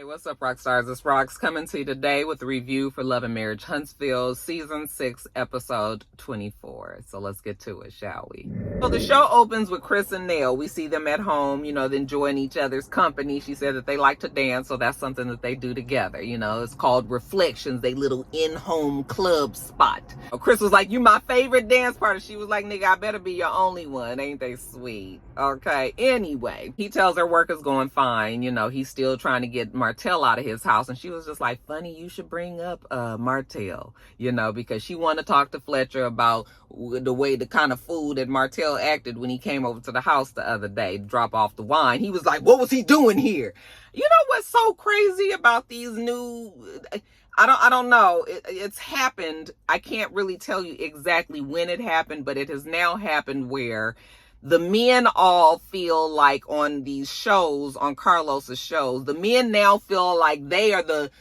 What's up, rock stars? It's Rox coming to you today with a review for Love and Marriage Huntsville, Season 6, Episode 24. So let's get to it, shall we? So the show opens with Chris and Nell. We see them at home, enjoying each other's company. She said that they like to dance, so that's something that they do together. It's called Reflections, they little in-home club spot. Chris was like, "You my favorite dance partner." She was like, "Nigga, I better be your only one." Ain't they sweet? Okay, anyway, he tells her work is going fine. He's still trying to get Martell out of his house, and she was just like, "Funny you should bring up Martell," because she wanted to talk to Fletcher about the kind of fool that Martell acted when he came over to the house the other day to drop off the wine. He was like, "What was he doing here?" You know what's so crazy about these new, I don't know. It's happened. I can't really tell you exactly when it happened, but it has now happened where the men all feel like on these shows, on Carlos's shows, the men now feel like they are the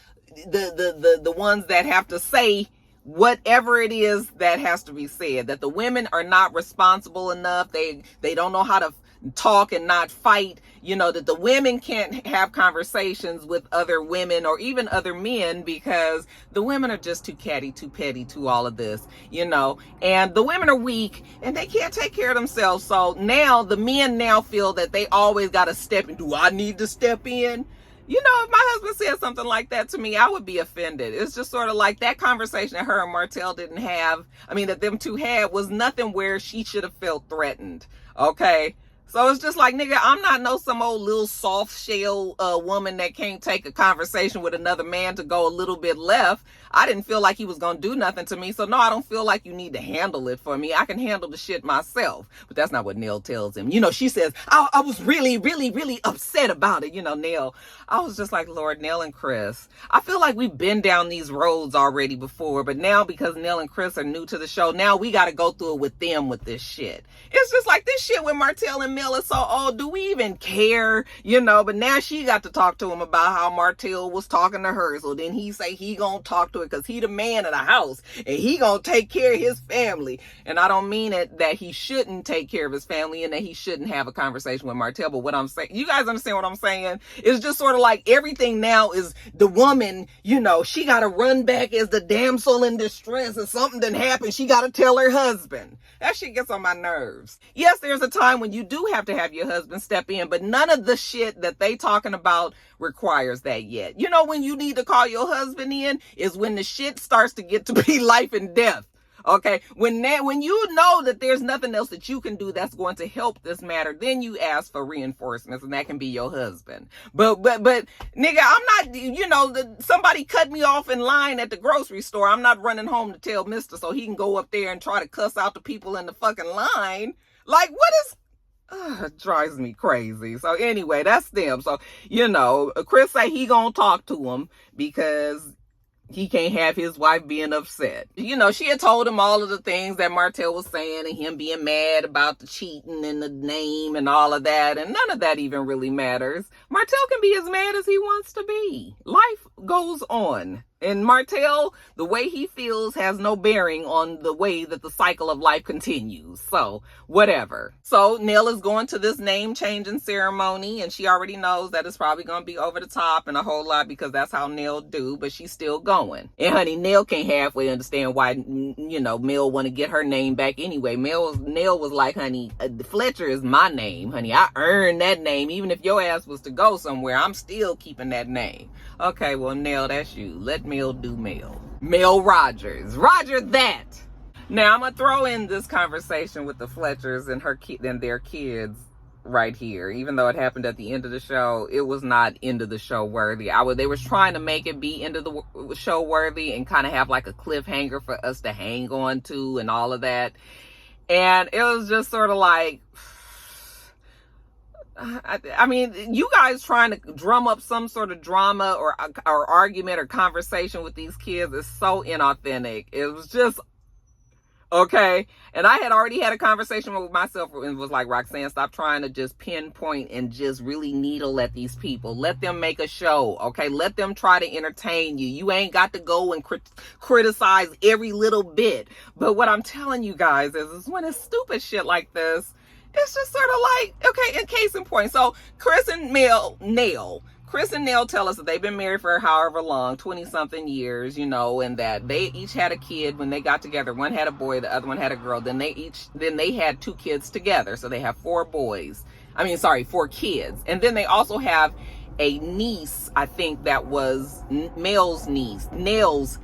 ones that have to say whatever it is that has to be said, that the women are not responsible enough. They don't know how to talk and not fight, that the women can't have conversations with other women or even other men because the women are just too catty, too petty to all of this, and the women are weak and they can't take care of themselves. So now the men now feel that they always got to step in. Do I need to step in? If my husband said something like that to me, I would be offended. It's just sort of like that conversation that her and Martell didn't have. That them two had was nothing where she should have felt threatened. Okay. So it's just like, nigga, I'm not some old little soft shell woman that can't take a conversation with another man to go a little bit left. I didn't feel like he was going to do nothing to me. So no, I don't feel like you need to handle it for me. I can handle the shit myself. But that's not what Nell tells him. She says, I was really, really, really upset about it. Nell, I was just like, Lord, Nell and Chris, I feel like we've been down these roads already before. But now because Nell and Chris are new to the show, now we got to go through it with them with this shit. It's just like this shit with Martell and Mel is so old. Do we even care? But now she got to talk to him about how Martell was talking to her. So then he say he gonna talk to her because he the man of the house and he gonna take care of his family. And I don't mean it that he shouldn't take care of his family and that he shouldn't have a conversation with Martell. But what I'm saying, you guys understand what I'm saying? It's just sort of like everything now is the woman, she got to run back as the damsel in distress and something didn't happen. She got to tell her husband. That shit gets on my nerves. Yes, there's a time when you do have to have your husband step in, but none of the shit that they talking about requires that yet. When you need to call your husband in is when the shit starts to get to be life and death. Okay, when you know that there's nothing else that you can do that's going to help this matter, then you ask for reinforcements, and that can be your husband. But nigga, I'm not, somebody cut me off in line at the grocery store. I'm not running home to tell Mister so he can go up there and try to cuss out the people in the fucking line. Like, what is? It drives me crazy. So anyway, that's them. So, Chris say he gonna talk to him because he can't have his wife being upset. She had told him all of the things that Martell was saying and him being mad about the cheating and the name and all of that. And none of that even really matters. Martell can be as mad as he wants to be. Life goes on. And Martell, the way he feels has no bearing on the way that the cycle of life continues. So, whatever. So, Nell is going to this name changing ceremony, and she already knows that it's probably going to be over the top and a whole lot because that's how Nell do, but she's still going. And honey, Nell can't halfway understand why, Mel want to get her name back anyway. Nell was like, honey, Fletcher is my name, honey. I earned that name. Even if your ass was to go somewhere, I'm still keeping that name. Okay, well, Nell, that's you. Let Mel do Mel. Mel Rogers. Roger that. Now, I'm going to throw in this conversation with the Fletchers and their kids right here. Even though it happened at the end of the show, it was not end of the show worthy. They was trying to make it be end of the show worthy and kind of have like a cliffhanger for us to hang on to and all of that. And it was just sort of like, you guys trying to drum up some sort of drama or argument or conversation with these kids is so inauthentic. It was just, okay. And I had already had a conversation with myself and was like, Roxanne, stop trying to just pinpoint and just really needle at these people. Let them make a show, okay? Let them try to entertain you. You ain't got to go and criticize every little bit. But what I'm telling you guys is when it's stupid shit like this, it's just sort of like, okay, in case in point. So Chris and Nell, Chris and Nell tell us that they've been married for however long, 20-something years, you know, and that they each had a kid when they got together. One had a boy, the other one had a girl. Then they had 2 kids together. So they have 4 kids. And then they also have a niece, I think that was Mel's niece, Nails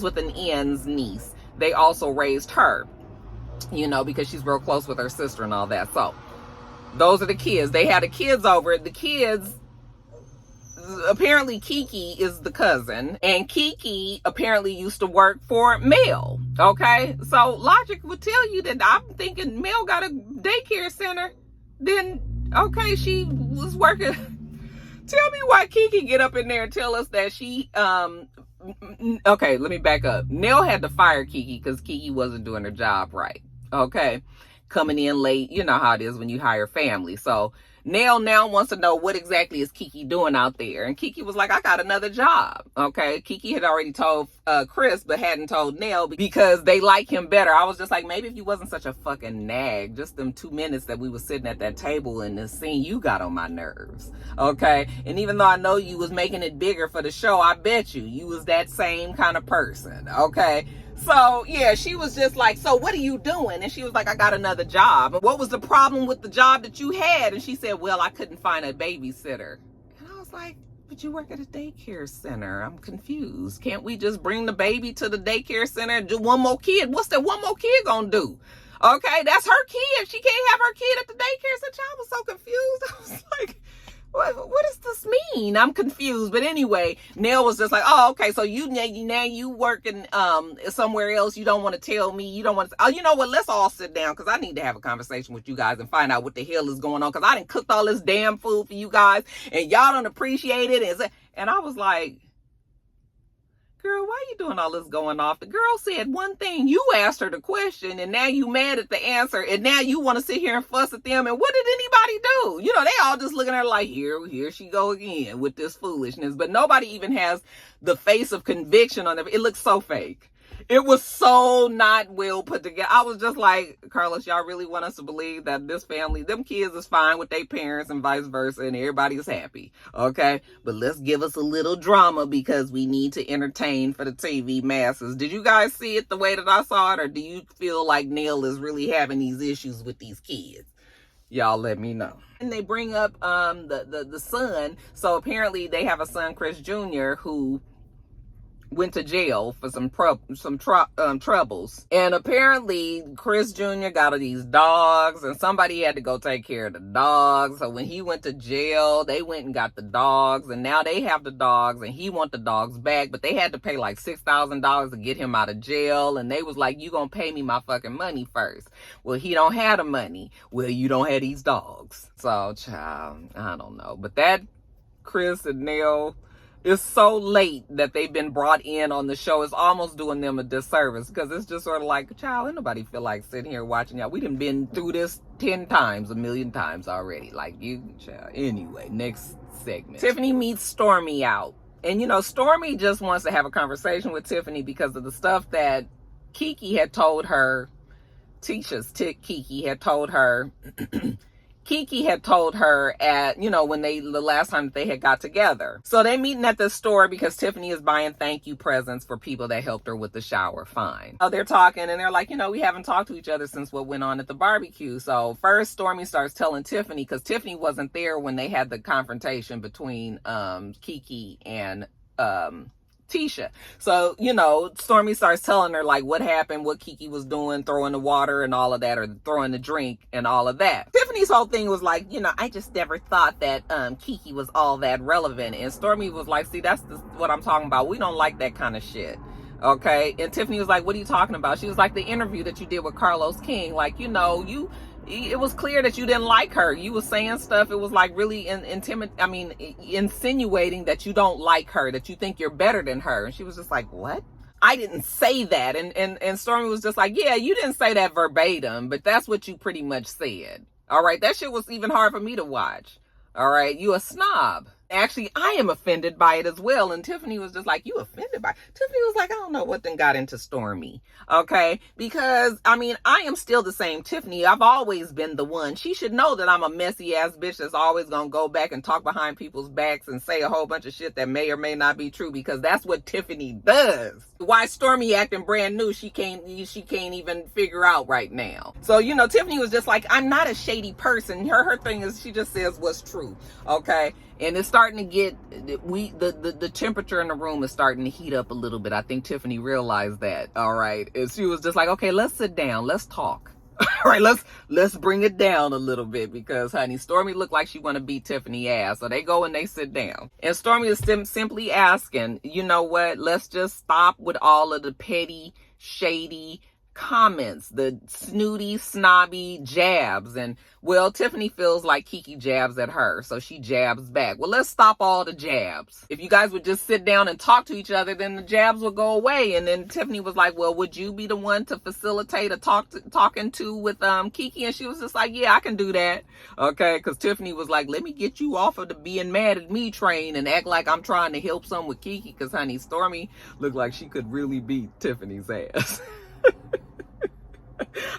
with an N's niece. They also raised her, you know, because she's real close with her sister and all that. So those are the kids. They had the kids over. The kids, apparently Kiki is the cousin, and Kiki apparently used to work for Mel. Okay, so logic would tell you that I'm thinking Mel got a daycare center. Then okay, she was working. Tell me why Kiki get up in there and tell us that she okay, let me back up. Nell had to fire Kiki because Kiki wasn't doing her job right. Okay, coming in late, you know how it is when you hire family. So Nell now wants to know what exactly is Kiki doing out there. And Kiki was like, I got another job. Okay. Kiki had already told Chris, but hadn't told Nell because they like him better. I was just like, maybe if you wasn't such a fucking nag, just them 2 minutes that we were sitting at that table in the scene, you got on my nerves. Okay. And even though I know you was making it bigger for the show, I bet you was that same kind of person. Okay. So, yeah, she was just like, so what are you doing? And she was like, I got another job. What was the problem with the job that you had? And she said, well, I couldn't find a babysitter. And I was like, but you work at a daycare center. I'm confused. Can't we just bring the baby to the daycare center and do one more kid? What's that one more kid gonna do? Okay, that's her kid. She can't have her kid at the daycare center. I was so confused. I was like, what does this mean? I'm confused. But anyway, Nell was just like, oh, okay, so now you working somewhere else. You don't want to tell me. You don't want to. Oh, you know what? Let's all sit down because I need to have a conversation with you guys and find out what the hell is going on because I done cooked all this damn food for you guys and y'all don't appreciate it. And I was like, girl, why you doing all this going off? The girl said one thing. You asked her the question, and now you mad at the answer, and now you want to sit here and fuss at them. And what did anybody do? You know, they all just looking at her like, here she go again with this foolishness. But nobody even has the face of conviction on it. It looks so fake. It was so not well put together. I was just like, Carlos, y'all really want us to believe that this family, them kids is fine with their parents and vice versa, and everybody is happy, okay? But let's give us a little drama because we need to entertain for the TV masses. Did you guys see it the way that I saw it, or do you feel like Neil is really having these issues with these kids? Y'all let me know. And they bring up the son. So apparently they have a son, Chris Jr., who went to jail for some troubles. And apparently Chris Jr. got these dogs and somebody had to go take care of the dogs. So when he went to jail, they went and got the dogs and now they have the dogs and he want the dogs back, but they had to pay like $6,000 to get him out of jail. And they was like, you gonna pay me my fucking money first. Well, he don't have the money. Well, you don't have these dogs. So, child, I don't know. But that Chris and Nell, it's so late that they've been brought in on the show. It's almost doing them a disservice because it's just sort of like, child, ain't nobody feel like sitting here watching y'all. We done been through this 10 times, a million times already. Like you, child. Anyway, next segment. Tiffany meets Stormy out. And, you know, Stormy just wants to have a conversation with Tiffany because of the stuff that Kiki had told her. Kiki had told her Kiki had told her at, you know, when the last time that they had got together. So they meeting at the store because Tiffany is buying thank you presents for people that helped her with the shower. Fine. So they're talking and they're like, you know, we haven't talked to each other since what went on at the barbecue. So first Stormy starts telling Tiffany, because Tiffany wasn't there when they had the confrontation between Kiki and Tisha. So, you know, Stormy starts telling her like what happened, what Kiki was doing, throwing the water and all of that, or throwing the drink and all of that. Tiffany's whole thing was like, you know, I just never thought that Kiki was all that relevant. And Stormy was like, see, that's what I'm talking about. We don't like that kind of shit. Okay. And Tiffany was like, what are you talking about? She was like, the interview that you did with Carlos King, like, you know, it was clear that you didn't like her. You were saying stuff. It was like really insinuating that you don't like her, that you think you're better than her. And she was just like, what? I didn't say that. And Stormy was just like, yeah, you didn't say that verbatim, but that's what you pretty much said. All right. That shit was even hard for me to watch. All right. You a snob. Actually, I am offended by it as well. And Tiffany was just like, you offended by it? Tiffany was like, I don't know what then got into Stormy. Okay. Because I mean, I am still the same Tiffany. I've always been the one. She should know that I'm a messy ass bitch that's always going to go back and talk behind people's backs and say a whole bunch of shit that may or may not be true, because that's what Tiffany does. Why Stormy acting brand new, she can't even figure out right now. So, you know, Tiffany was just like, I'm not a shady person. Her thing is she just says what's true. Okay. And it's starting to get, the temperature in the room is starting to heat up a little bit. I think Tiffany realized that. All right. And she was just like, okay, let's sit down. Let's talk. All right. Let's bring it down a little bit, because honey, Stormy looked like she want to beat Tiffany ass. So they go and they sit down. And Stormy is simply asking, you know what? Let's just stop with all of the petty, shady comments, the snooty, snobby jabs. And well, Tiffany feels like Kiki jabs at her, so she jabs back. Well, let's stop all the jabs. If you guys would just sit down and talk to each other, then the jabs would go away. And then Tiffany was like, well, would you be the one to facilitate a talking to with Kiki? And she was just like, yeah, I can do that. Okay, because Tiffany was like, let me get you off of the being mad at me train and act like I'm trying to help some with Kiki, because honey, Stormy looked like she could really beat Tiffany's ass.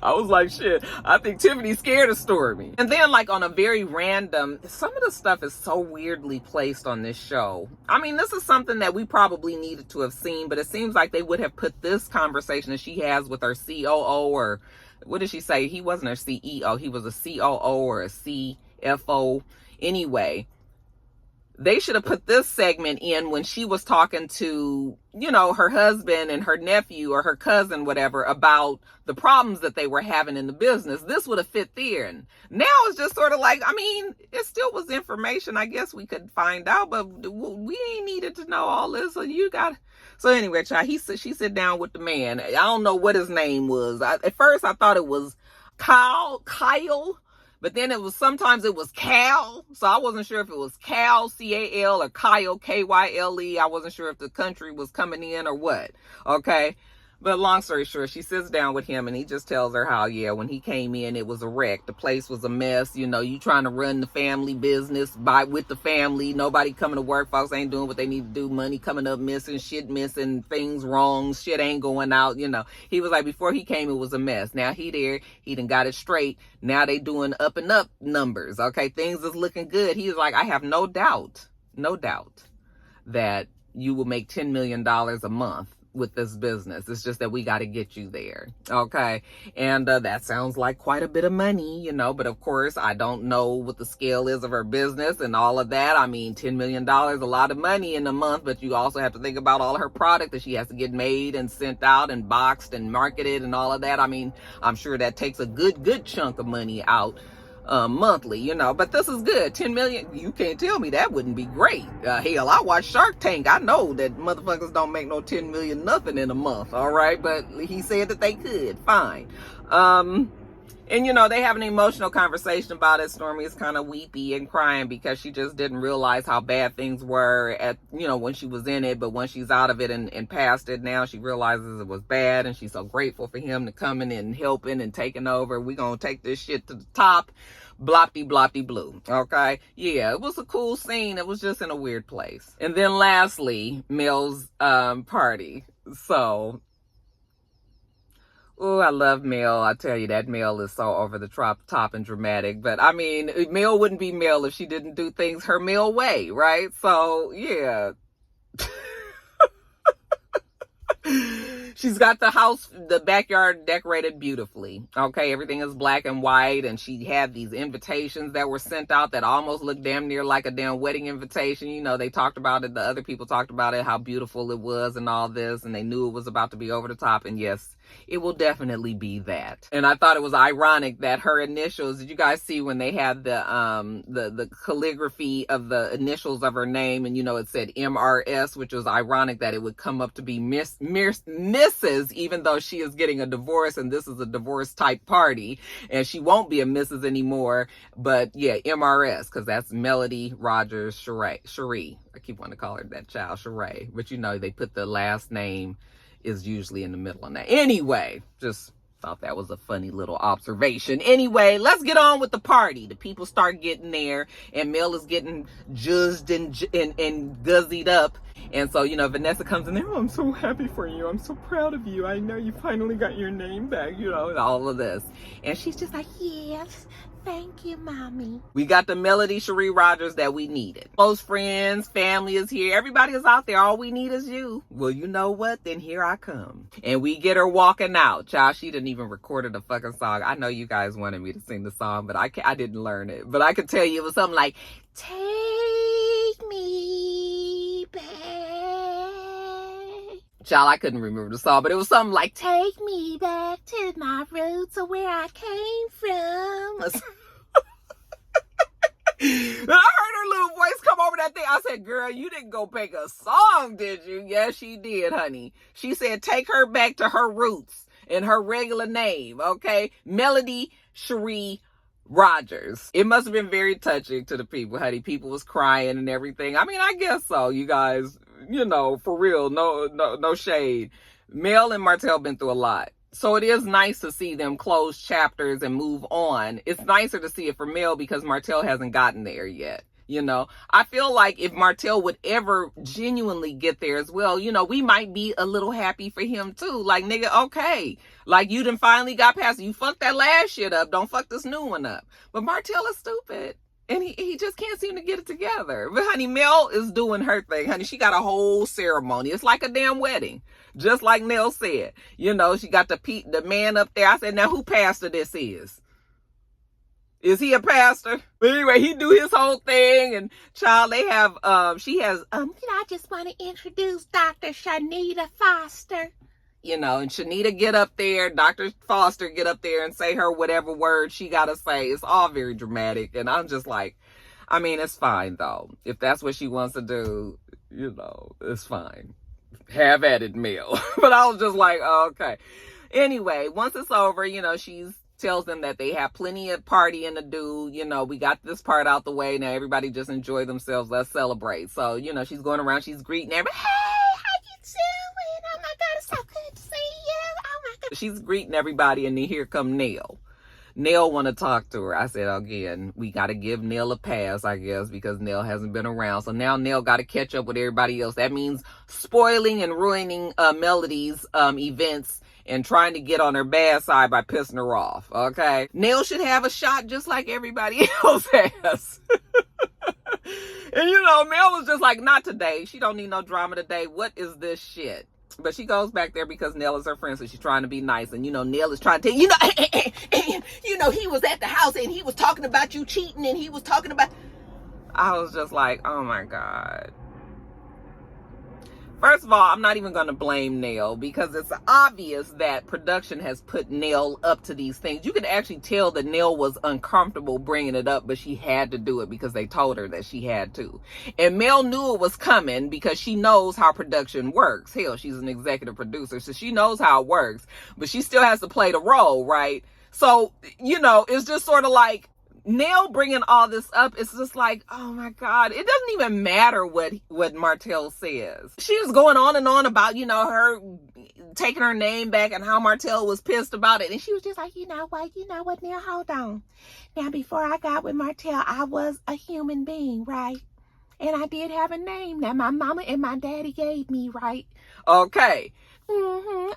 I was like, shit, I think Tiffany's scared of Stormy. And then, like, on a very random, some of the stuff is so weirdly placed on this show. I mean, this is something that we probably needed to have seen, but it seems like they would have put this conversation that she has with her COO, or what did she say? He wasn't her CEO. He was a COO or a CFO. Anyway, they should have put this segment in when she was talking to, you know, her husband and her nephew or her cousin, whatever, about the problems that they were having in the business. This would have fit there. And now it's just sort of like, I mean, it still was information I guess we could find out, but we ain't needed to know all this. So anyway, child, she sit down with the man. I don't know what his name was. At first I thought it was Kyle. But then sometimes it was Cal. So I wasn't sure if it was Cal, C-A-L, or Kyle, K-Y-L-E. I wasn't sure if the country was coming in or what. Okay. But long story short, she sits down with him and he just tells her how, yeah, when he came in, it was a wreck. The place was a mess. You know, you trying to run the family business with the family. Nobody coming to work. Folks ain't doing what they need to do. Money coming up missing, shit missing, things wrong, shit ain't going out. You know, he was like, before he came, it was a mess. Now he done got it straight. Now they doing up and up numbers. Okay. Things is looking good. He was like, I have no doubt that you will make $10 million a month with this business. It's just that we got to get you there. Okay. And that sounds like quite a bit of money, you know, but of course I don't know what the scale is of her business and all of that. I mean, $10 million, a lot of money in a month, but you also have to think about all her product that she has to get made and sent out and boxed and marketed and all of that. I mean, I'm sure that takes a good chunk of money out monthly, you know, but this is good. 10 million, you can't tell me that wouldn't be great. Hell, I watch Shark Tank. I know that motherfuckers don't make no 10 million nothing in a month. All right. But he said that they could. Fine. And, you know, they have an emotional conversation about it. Stormy is kind of weepy and crying because she just didn't realize how bad things were when she was in it. But once she's out of it and past it, now she realizes it was bad. And she's so grateful for him to come in and helping and taking over. We're going to take this shit to the top. Blopty blue. Okay. Yeah, it was a cool scene. It was just in a weird place. And then lastly, Mel's party. So, oh, I love Mel. I tell you, that Mel is so over the top and dramatic. But I mean, Mel wouldn't be Mel if she didn't do things her Mel way, right? So, yeah. She's got the backyard decorated beautifully. Okay, everything is black and white, and she had these invitations that were sent out that almost looked damn near like a damn wedding invitation. You know, they talked about it, the other people talked about it, how beautiful it was and all this, and they knew it was about to be over the top, and yes, it will definitely be that. And I thought it was ironic that her initials, did you guys see when they had the calligraphy of the initials of her name, and you know, it said MRS, which was ironic that it would come up to be Mrs., even though she is getting a divorce and this is a divorce type party and she won't be a Mrs. anymore. But yeah, MRS, because that's Melody Rogers Cherie. I keep wanting to call her that child, Sheree. But you know, they put the last name is usually in the middle of that. Anyway, just Thought that was a funny little observation. Anyway, let's get on with the party. The people start getting there, and Mel is getting juzzed and guzzied up. And so, you know, Vanessa comes in there, oh, I'm so happy for you. I'm so proud of you. I know you finally got your name back, you know, and all of this. And she's just like, yes, thank you, mommy. We got the Melody Cherie Rogers that we needed. Close friends, family is here. Everybody is out there. All we need is you. Well, you know what? Then here I come. And we get her walking out. Child, she didn't even record the fucking song. I know you guys wanted me to sing the song, but I didn't learn it. But I could tell you it was something like, take me back. Child, I couldn't remember the song, but it was something like, take me back to my roots or where I came from. I heard her little voice come over that thing. I said, girl, you didn't go pick a song, did you? Yes, she did, honey. She said, take her back to her roots and her regular name, okay? Melody Cherie Rogers. It must have been very touching to the people, honey. People was crying and everything. I mean, I guess so, you guys. You know, for real, no shade. Mel and Martell been through a lot. So it is nice to see them close chapters and move on. It's nicer to see it for Mel because Martell hasn't gotten there yet. You know, I feel like if Martell would ever genuinely get there as well, you know, we might be a little happy for him too. Like, nigga, okay. Like, you done finally got past it. You fucked that last shit up. Don't fuck this new one up. But Martell is stupid. And he just can't seem to get it together. But honey, Mel is doing her thing. Honey, she got a whole ceremony. It's like a damn wedding. Just like Nell said. You know, she got the man up there. I said, now who pastor this is? Is he a pastor? But anyway, he do his whole thing. And child, they have, she has, you know, I just want to introduce Dr. Shanita Foster. You know, and Shanita get up there, Dr. Foster get up there and say her whatever word she got to say. It's all very dramatic. And I'm just like, I mean, it's fine, though. If that's what she wants to do, you know, it's fine. Have at it, Mel. But I was just like, oh, okay. Anyway, once it's over, you know, she tells them that they have plenty of partying to do. You know, we got this part out the way. Now everybody just enjoy themselves. Let's celebrate. So, you know, she's going around. She's greeting everybody. Hey, how you doing? Oh, my God, it's so good to see you. Oh, my God. She's greeting everybody, and then here come Nell. Nell want to talk to her. I said, again, we got to give Nell a pass, I guess, because Nell hasn't been around. So now Nell got to catch up with everybody else. That means spoiling and ruining Melody's events and trying to get on her bad side by pissing her off, okay? Nell should have a shot just like everybody else has. And, you know, Mel was just like, not today. She don't need no drama today. What is this shit? But she goes back there because Nell is her friend, so she's trying to be nice. And, you know, Nell is trying to tell you, you know, he was at the house and he was talking about you cheating and he was talking about... I was just like, oh, my God. First of all, I'm not even going to blame Nell because it's obvious that production has put Nell up to these things. You can actually tell that Nell was uncomfortable bringing it up, but she had to do it because they told her that she had to. And Mel knew it was coming because she knows how production works. Hell, she's an executive producer, so she knows how it works, but she still has to play the role, right? So, you know, it's just sort of like, Nell bringing all this up, it's just like, oh my God, it doesn't even matter what Martell says. She was going on and on about, you know, her taking her name back and how Martell was pissed about it. And she was just like, you know what, Nell, hold on. Now, before I got with Martell, I was a human being, right? And I did have a name that my mama and my daddy gave me, right? Okay.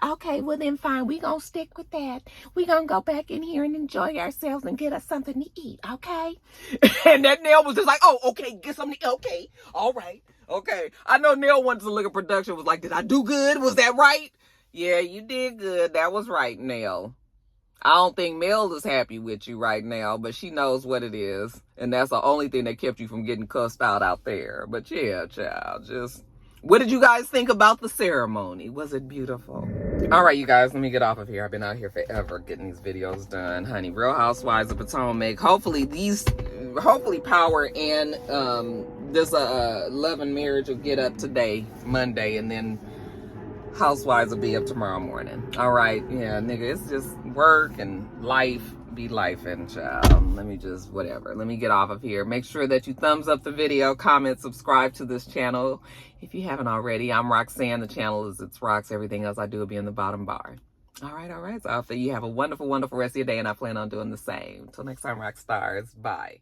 Okay, well then fine. We gonna stick with that. We gonna go back in here and enjoy ourselves and get us something to eat, okay? And that Nell was just like, oh, okay, get something to eat. Okay, all right, okay. I know Nell wanted to look at production, was like, did I do good? Was that right? Yeah, you did good. That was right, Nell. I don't think Mel is happy with you right now, but she knows what it is. And that's the only thing that kept you from getting cussed out there. But yeah, child, just... What did you guys think about the ceremony? Was it beautiful? All right, you guys, let me get off of here. I've been out here forever getting these videos done, honey. Real Housewives of Potomac. Hopefully Power and this Love and Marriage will get up today, Monday, and then Housewives will be up tomorrow morning. All right, yeah, nigga, it's just work and life. Be life and child. Let me just whatever. Let me get off of here. Make sure that you thumbs up the video, comment, subscribe to this channel if you haven't already. I'm Roxanne. The channel is itsrox. Everything else I do will be in the bottom bar. All right, all right. So I hope that you have a wonderful, wonderful rest of your day, and I plan on doing the same. Till next time, rock stars. Bye.